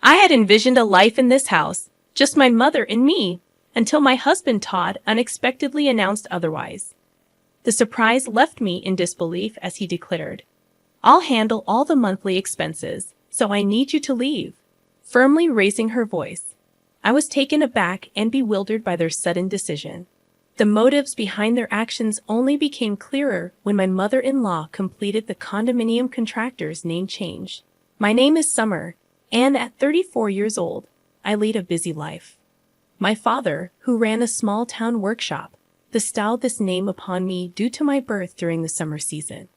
I had envisioned a life in this house, just my mother and me, until my husband Todd unexpectedly announced otherwise. The surprise left me in disbelief as he declared, "I'll handle all the monthly expenses, so I need you to leave," firmly raising her voice. I was taken aback and bewildered by their sudden decision. The motives behind their actions only became clearer when my mother-in-law completed the condominium contractor's name change. My name is Summer, and at 34 years old, I lead a busy life. My father, who ran a small-town workshop, bestowed this name upon me due to my birth during the summer season.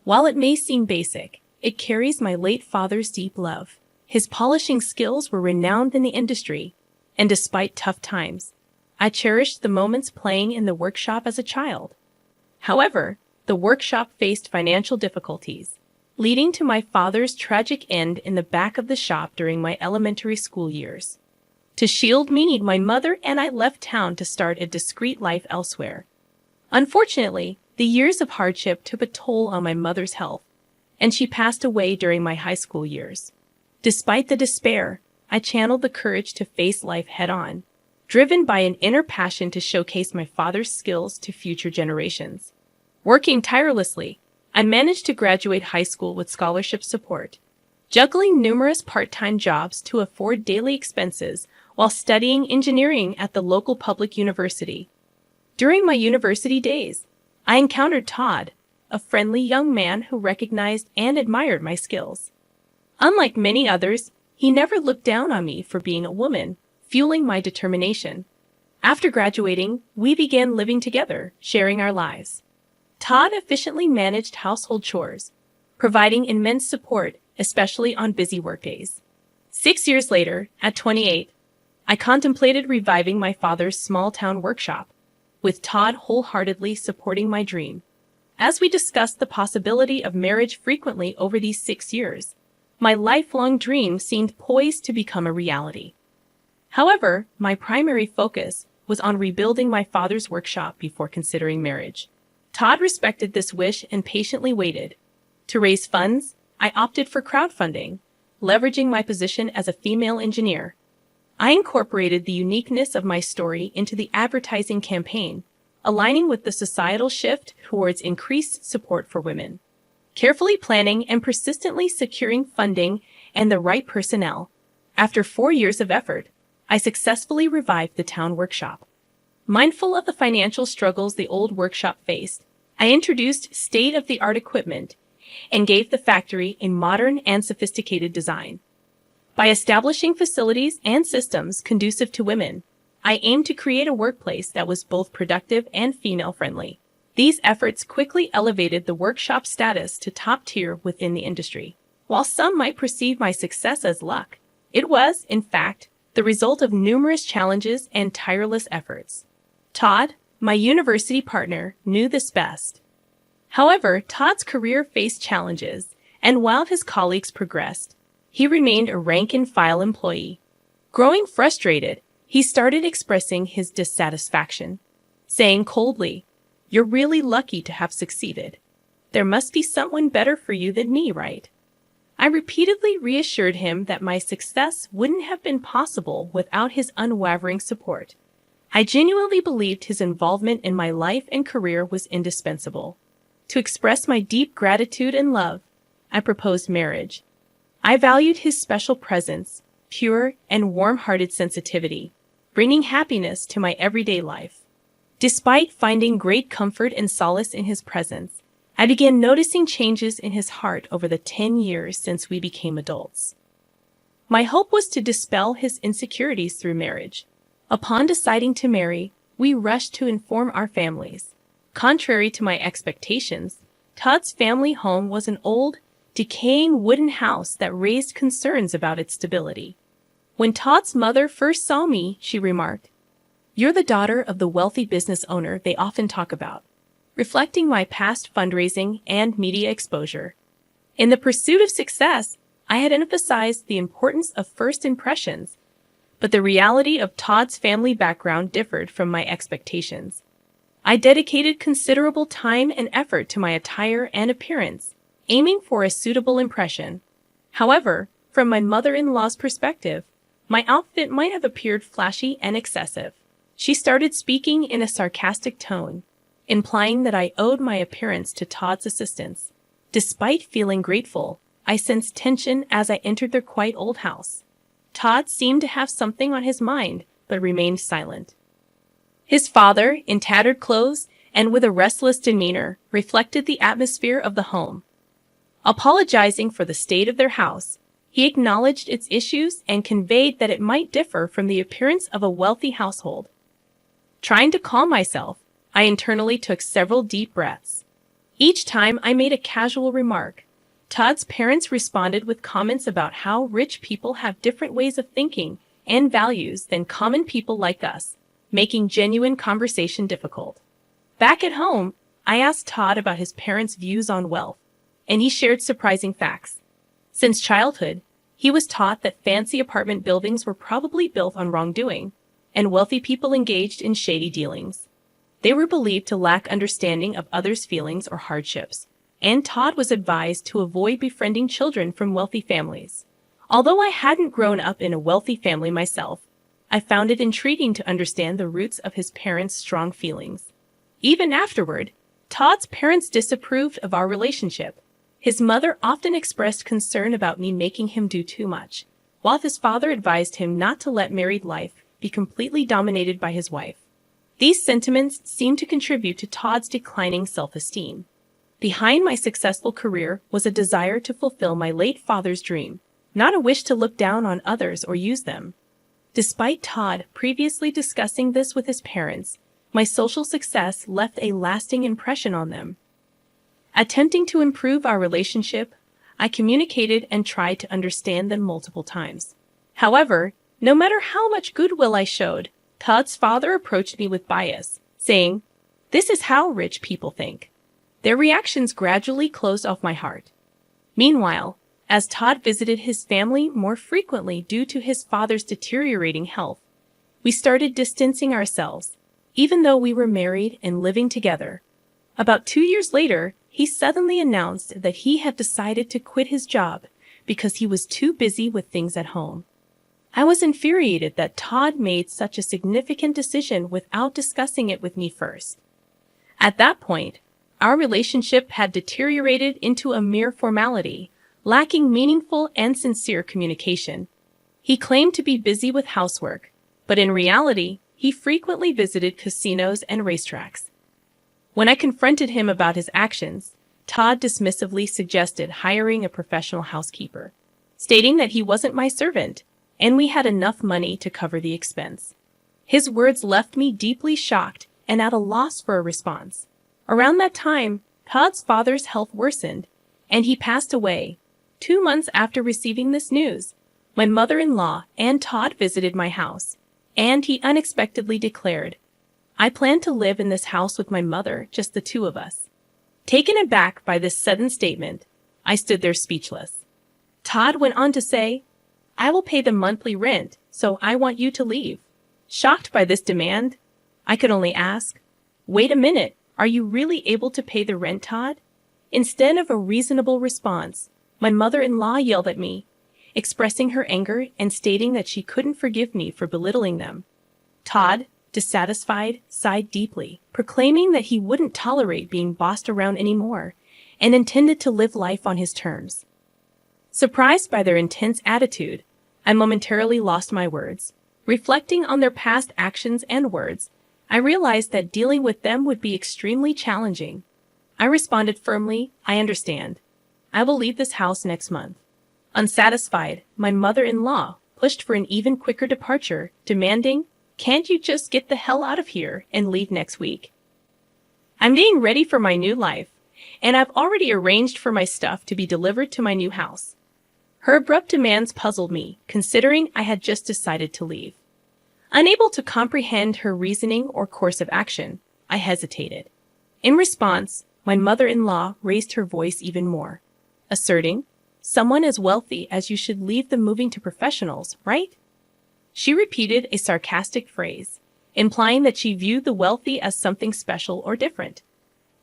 While it may seem basic, it carries my late father's deep love. His polishing skills were renowned in the industry, and despite tough times, I cherished the moments playing in the workshop as a child. However, the workshop faced financial difficulties, leading to my father's tragic end in the back of the shop during my elementary school years. To shield me, my mother and I left town to start a discreet life elsewhere. Unfortunately, the years of hardship took a toll on my mother's health, and she passed away during my high school years. Despite the despair, I channeled the courage to face life head-on, driven by an inner passion to showcase my father's skills to future generations. Working tirelessly, I managed to graduate high school with scholarship support, juggling numerous part-time jobs to afford daily expenses while studying engineering at the local public university. During my university days, I encountered Todd, a friendly young man who recognized and admired my skills. Unlike many others, he never looked down on me for being a woman, fueling my determination. After graduating, we began living together, sharing our lives. Todd efficiently managed household chores, providing immense support, especially on busy workdays. 6 years later, at 28, I contemplated reviving my father's small-town workshop, with Todd wholeheartedly supporting my dream. As we discussed the possibility of marriage frequently over these 6 years, my lifelong dream seemed poised to become a reality. However, my primary focus was on rebuilding my father's workshop before considering marriage. Todd respected this wish and patiently waited. To raise funds, I opted for crowdfunding, leveraging my position as a female engineer. I incorporated the uniqueness of my story into the advertising campaign, aligning with the societal shift towards increased support for women. Carefully planning and persistently securing funding and the right personnel, after 4 years of effort, I successfully revived the town workshop. Mindful of the financial struggles the old workshop faced, I introduced state-of-the-art equipment and gave the factory a modern and sophisticated design. By establishing facilities and systems conducive to women, I aimed to create a workplace that was both productive and female-friendly. These efforts quickly elevated the workshop's status to top tier within the industry. While some might perceive my success as luck, it was, in fact, the result of numerous challenges and tireless efforts. Todd, my university partner, knew this best. However, Todd's career faced challenges, and while his colleagues progressed, he remained a rank-and-file employee. Growing frustrated, he started expressing his dissatisfaction, saying coldly, "You're really lucky to have succeeded. There must be someone better for you than me, right?" I repeatedly reassured him that my success wouldn't have been possible without his unwavering support. I genuinely believed his involvement in my life and career was indispensable. To express my deep gratitude and love, I proposed marriage. I valued his special presence, pure and warm-hearted sensitivity, bringing happiness to my everyday life. Despite finding great comfort and solace in his presence, I began noticing changes in his heart over the 10 years since we became adults. My hope was to dispel his insecurities through marriage. Upon deciding to marry, we rushed to inform our families. Contrary to my expectations, Todd's family home was an old, decaying wooden house that raised concerns about its stability. When Todd's mother first saw me, she remarked, "You're the daughter of the wealthy business owner they often talk about," reflecting my past fundraising and media exposure. In the pursuit of success, I had emphasized the importance of first impressions, but the reality of Todd's family background differed from my expectations. I dedicated considerable time and effort to my attire and appearance, aiming for a suitable impression. However, From my mother-in-law's perspective, my outfit might have appeared flashy and excessive. She started speaking in a sarcastic tone, implying that I owed my appearance to Todd's assistance. Despite feeling grateful, I sensed tension as I entered their quiet old house. Todd seemed to have something on his mind, but remained silent. His father, in tattered clothes and with a restless demeanor, reflected the atmosphere of the home. Apologizing for the state of their house, he acknowledged its issues and conveyed that it might differ from the appearance of a wealthy household. Trying to calm myself, I internally took several deep breaths. Each time I made a casual remark, Todd's parents responded with comments about how rich people have different ways of thinking and values than common people like us, making genuine conversation difficult. Back at home, I asked Todd about his parents' views on wealth, and he shared surprising facts. Since childhood, he was taught that fancy apartment buildings were probably built on wrongdoing, and wealthy people engaged in shady dealings. They were believed to lack understanding of others' feelings or hardships, and Todd was advised to avoid befriending children from wealthy families. Although I hadn't grown up in a wealthy family myself, I found it intriguing to understand the roots of his parents' strong feelings. Even afterward, Todd's parents disapproved of our relationship. His mother often expressed concern about me making him do too much, while his father advised him not to let married life be completely dominated by his wife. These sentiments seemed to contribute to Todd's declining self-esteem. Behind my successful career was a desire to fulfill my late father's dream, not a wish to look down on others or use them. Despite Todd previously discussing this with his parents, my social success left a lasting impression on them. Attempting to improve our relationship, I communicated and tried to understand them multiple times. However, no matter how much goodwill I showed, Todd's father approached me with bias, saying, "This is how rich people think." Their reactions gradually closed off my heart. Meanwhile, as Todd visited his family more frequently due to his father's deteriorating health, we started distancing ourselves, even though we were married and living together. About 2 years later, he suddenly announced that he had decided to quit his job because he was too busy with things at home. I was infuriated that Todd made such a significant decision without discussing it with me first. At that point, our relationship had deteriorated into a mere formality, lacking meaningful and sincere communication. He claimed to be busy with housework, but in reality, he frequently visited casinos and racetracks. When I confronted him about his actions, Todd dismissively suggested hiring a professional housekeeper, stating that he wasn't my servant, and we had enough money to cover the expense. His words left me deeply shocked and at a loss for a response. Around that time, Todd's father's health worsened, and he passed away. 2 months after receiving this news, my mother-in-law and Todd visited my house, and he unexpectedly declared, "I plan to live in this house with my mother, just the two of us." Taken aback by this sudden statement, I stood there speechless. Todd went on to say, "I will pay the monthly rent, so I want you to leave." Shocked by this demand, I could only ask, "Wait a minute, are you really able to pay the rent, Todd?" Instead of a reasonable response, my mother-in-law yelled at me, expressing her anger and stating that she couldn't forgive me for belittling them. Todd, dissatisfied, sighed deeply, proclaiming that he wouldn't tolerate being bossed around anymore and intended to live life on his terms. Surprised by their intense attitude, I momentarily lost my words. Reflecting on their past actions and words, I realized that dealing with them would be extremely challenging. I responded firmly, "I understand. I will leave this house next month." Unsatisfied, my mother-in-law pushed for an even quicker departure, demanding, "Can't you just get the hell out of here and leave next week?" I'm getting ready for my new life, and I've already arranged for my stuff to be delivered to my new house. Her abrupt demands puzzled me, considering I had just decided to leave. Unable to comprehend her reasoning or course of action, I hesitated. In response, my mother-in-law raised her voice even more, asserting, "Someone as wealthy as you should leave them moving to professionals, right?" She repeated a sarcastic phrase, implying that she viewed the wealthy as something special or different.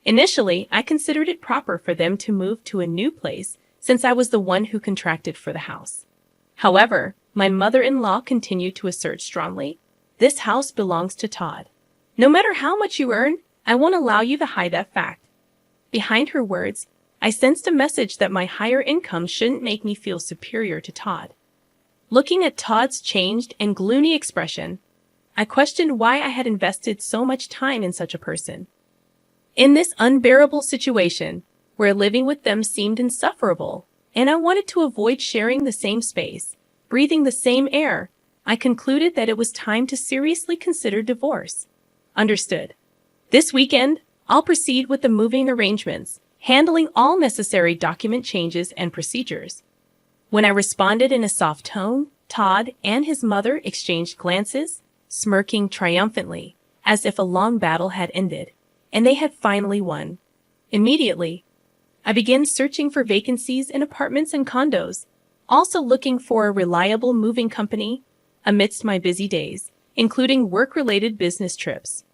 Initially, I considered it proper for them to move to a new place since I was the one who contracted for the house. However, my mother-in-law continued to assert strongly, "This house belongs to Todd. No matter how much you earn, I won't allow you to hide that fact." Behind her words, I sensed a message that my higher income shouldn't make me feel superior to Todd. Looking at Todd's changed and gloomy expression, I questioned why I had invested so much time in such a person. In this unbearable situation, where living with them seemed insufferable, and I wanted to avoid sharing the same space, breathing the same air, I concluded that it was time to seriously consider divorce. Understood. This weekend, I'll proceed with the moving arrangements, handling all necessary document changes and procedures. When I responded in a soft tone, Todd and his mother exchanged glances, smirking triumphantly, as if a long battle had ended, and they had finally won. Immediately, I began searching for vacancies in apartments and condos, also looking for a reliable moving company amidst my busy days, including work-related business trips.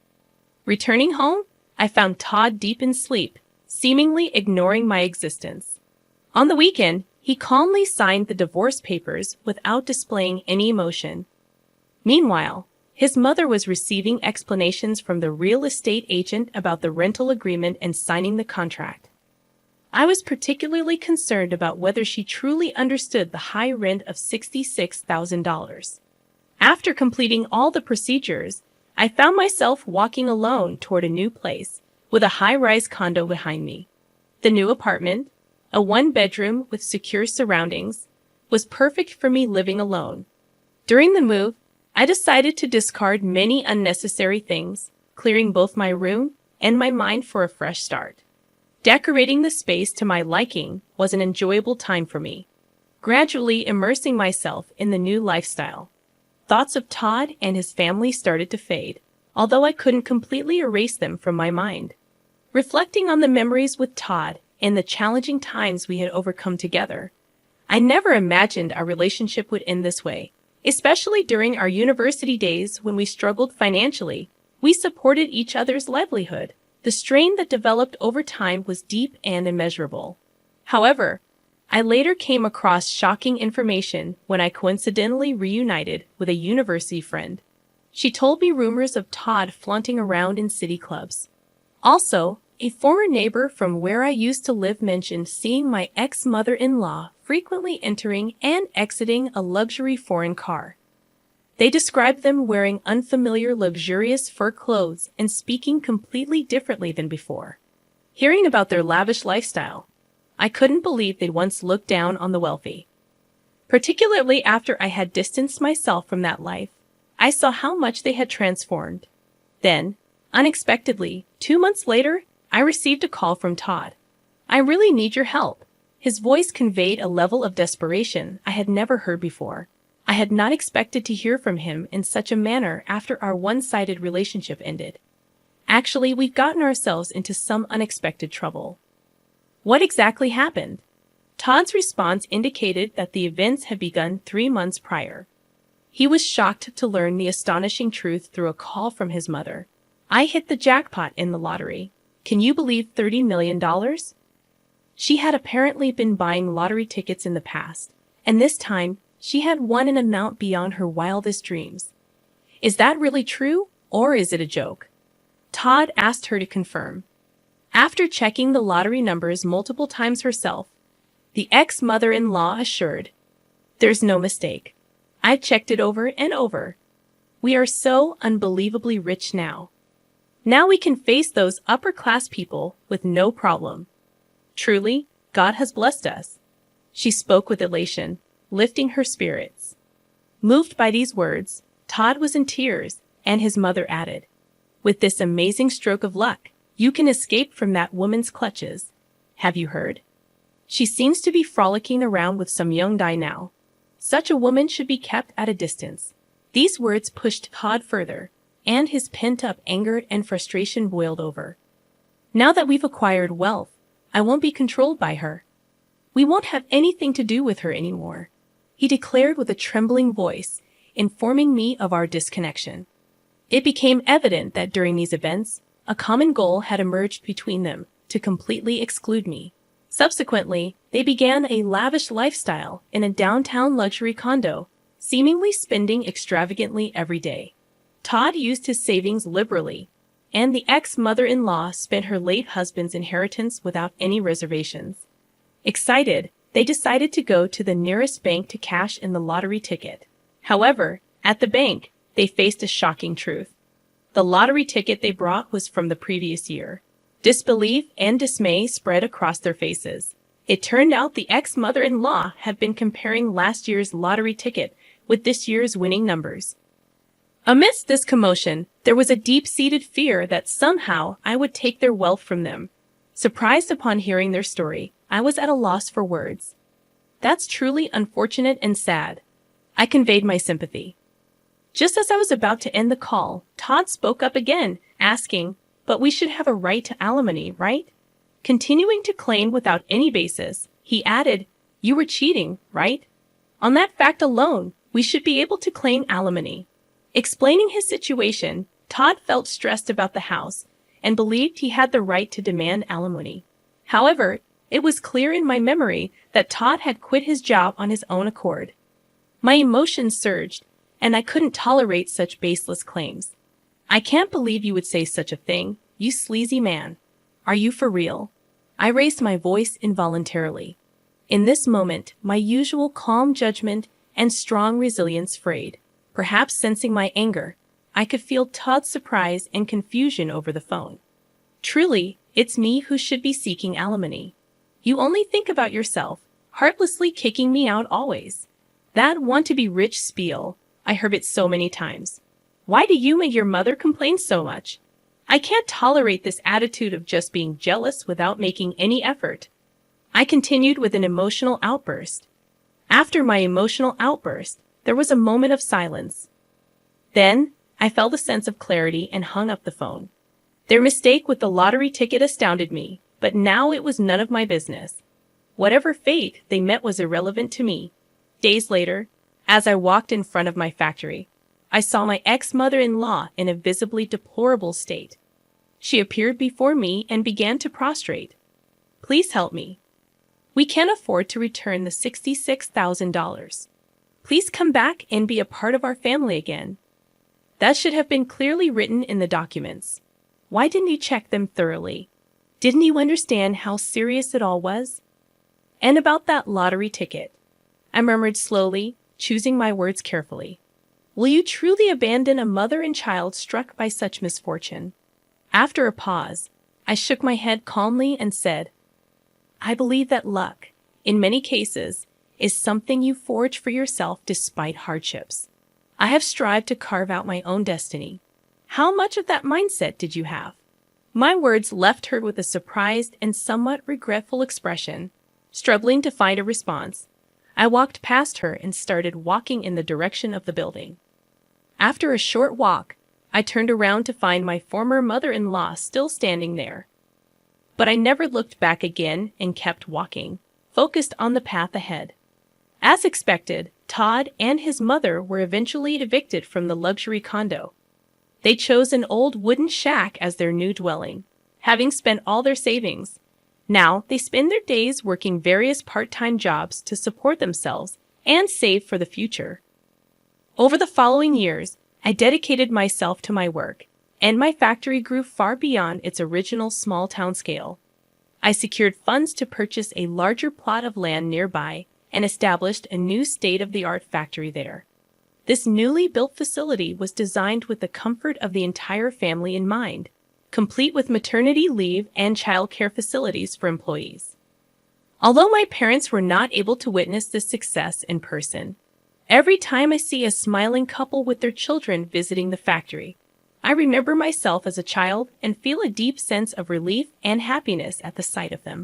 Returning home, I found Todd deep in sleep, seemingly ignoring my existence. On the weekend, he calmly signed the divorce papers without displaying any emotion. Meanwhile, his mother was receiving explanations from the real estate agent about the rental agreement and signing the contract. I was particularly concerned about whether she truly understood the high rent of $66,000. After completing all the procedures, I found myself walking alone toward a new place, with a high-rise condo behind me. The new apartment, a one-bedroom with secure surroundings, was perfect for me living alone. During the move, I decided to discard many unnecessary things, clearing both my room and my mind for a fresh start. Decorating the space to my liking was an enjoyable time for me, gradually immersing myself in the new lifestyle. Thoughts of Todd and his family started to fade, although I couldn't completely erase them from my mind. Reflecting on the memories with Todd and the challenging times we had overcome together, I never imagined our relationship would end this way, especially during our university days when we struggled financially. We supported each other's livelihood. The strain that developed over time was deep and immeasurable. However, I later came across shocking information when I coincidentally reunited with a university friend. She told me rumors of Todd flaunting around in city clubs. Also, a former neighbor from where I used to live mentioned seeing my ex-mother-in-law frequently entering and exiting a luxury foreign car. They described them wearing unfamiliar luxurious fur clothes and speaking completely differently than before. Hearing about their lavish lifestyle, I couldn't believe they'd once looked down on the wealthy. Particularly after I had distanced myself from that life, I saw how much they had transformed. Then, unexpectedly, 2 months later, I received a call from Todd. "I really need your help." His voice conveyed a level of desperation I had never heard before. I had not expected to hear from him in such a manner after our one-sided relationship ended. "Actually, we've gotten ourselves into some unexpected trouble." What exactly happened? Todd's response indicated that the events had begun 3 months prior. He was shocked to learn the astonishing truth through a call from his mother. "I hit the jackpot in the lottery. Can you believe $30 million? She had apparently been buying lottery tickets in the past, and this time she had won an amount beyond her wildest dreams. "Is that really true, or is it a joke?" Todd asked her to confirm. After checking the lottery numbers multiple times herself, the ex-mother-in-law assured, "There's no mistake. I've checked it over and over. We are so unbelievably rich now. Now we can face those upper-class people with no problem. Truly, God has blessed us." She spoke with elation, lifting her spirits. Moved by these words, Todd was in tears, and his mother added, "With this amazing stroke of luck, you can escape from that woman's clutches. Have you heard? She seems to be frolicking around with some young guy now. Such a woman should be kept at a distance." These words pushed Todd further, and his pent-up anger and frustration boiled over. "Now that we've acquired wealth, I won't be controlled by her. We won't have anything to do with her anymore," he declared with a trembling voice, informing me of our disconnection. It became evident that during these events, a common goal had emerged between them, to completely exclude me. Subsequently, they began a lavish lifestyle in a downtown luxury condo, seemingly spending extravagantly every day. Todd used his savings liberally, and the ex-mother-in-law spent her late husband's inheritance without any reservations. Excited, they decided to go to the nearest bank to cash in the lottery ticket. However, at the bank, they faced a shocking truth. The lottery ticket they brought was from the previous year. Disbelief and dismay spread across their faces. It turned out the ex-mother-in-law had been comparing last year's lottery ticket with this year's winning numbers. Amidst this commotion, there was a deep-seated fear that somehow I would take their wealth from them. Surprised upon hearing their story, I was at a loss for words. "That's truly unfortunate and sad." I conveyed my sympathy. Just as I was about to end the call, Todd spoke up again, asking, "But we should have a right to alimony, right?" Continuing to claim without any basis, he added, "You were cheating, right? On that fact alone, we should be able to claim alimony." Explaining his situation, Todd felt stressed about the house and believed he had the right to demand alimony. However, it was clear in my memory that Todd had quit his job on his own accord. My emotions surged, and I couldn't tolerate such baseless claims. "I can't believe you would say such a thing, you sleazy man. Are you for real?" I raised my voice involuntarily. In this moment, my usual calm judgment and strong resilience frayed. Perhaps sensing my anger, I could feel Todd's surprise and confusion over the phone. "Truly, it's me who should be seeking alimony. You only think about yourself, heartlessly kicking me out always. That want-to-be-rich spiel, I heard it so many times. Why do you and your mother complain so much? I can't tolerate this attitude of just being jealous without making any effort." I continued with an emotional outburst. After my emotional outburst, there was a moment of silence. Then, I felt a sense of clarity and hung up the phone. Their mistake with the lottery ticket astounded me, but now it was none of my business. Whatever fate they met was irrelevant to me. Days later, as I walked in front of my factory, I saw my ex-mother-in-law in a visibly deplorable state. She appeared before me and began to prostrate. "Please help me. We can't afford to return the $66,000. Please come back and be a part of our family again." That should have been clearly written in the documents. Why didn't you check them thoroughly? Didn't you understand how serious it all was? "And about that lottery ticket," I murmured slowly, choosing my words carefully. "Will you truly abandon a mother and child struck by such misfortune?" After a pause, I shook my head calmly and said, "I believe that luck, in many cases, is something you forge for yourself despite hardships. I have strived to carve out my own destiny. How much of that mindset did you have?" My words left her with a surprised and somewhat regretful expression. Struggling to find a response, I walked past her and started walking in the direction of the building. After a short walk, I turned around to find my former mother-in-law still standing there. But I never looked back again and kept walking, focused on the path ahead. As expected, Todd and his mother were eventually evicted from the luxury condo. They chose an old wooden shack as their new dwelling, having spent all their savings. Now they spend their days working various part-time jobs to support themselves and save for the future. Over the following years, I dedicated myself to my work, and my factory grew far beyond its original small-town scale. I secured funds to purchase a larger plot of land nearby and established a new state-of-the-art factory there. This newly built facility was designed with the comfort of the entire family in mind, complete with maternity leave and childcare facilities for employees. Although my parents were not able to witness this success in person, every time I see a smiling couple with their children visiting the factory, I remember myself as a child and feel a deep sense of relief and happiness at the sight of them.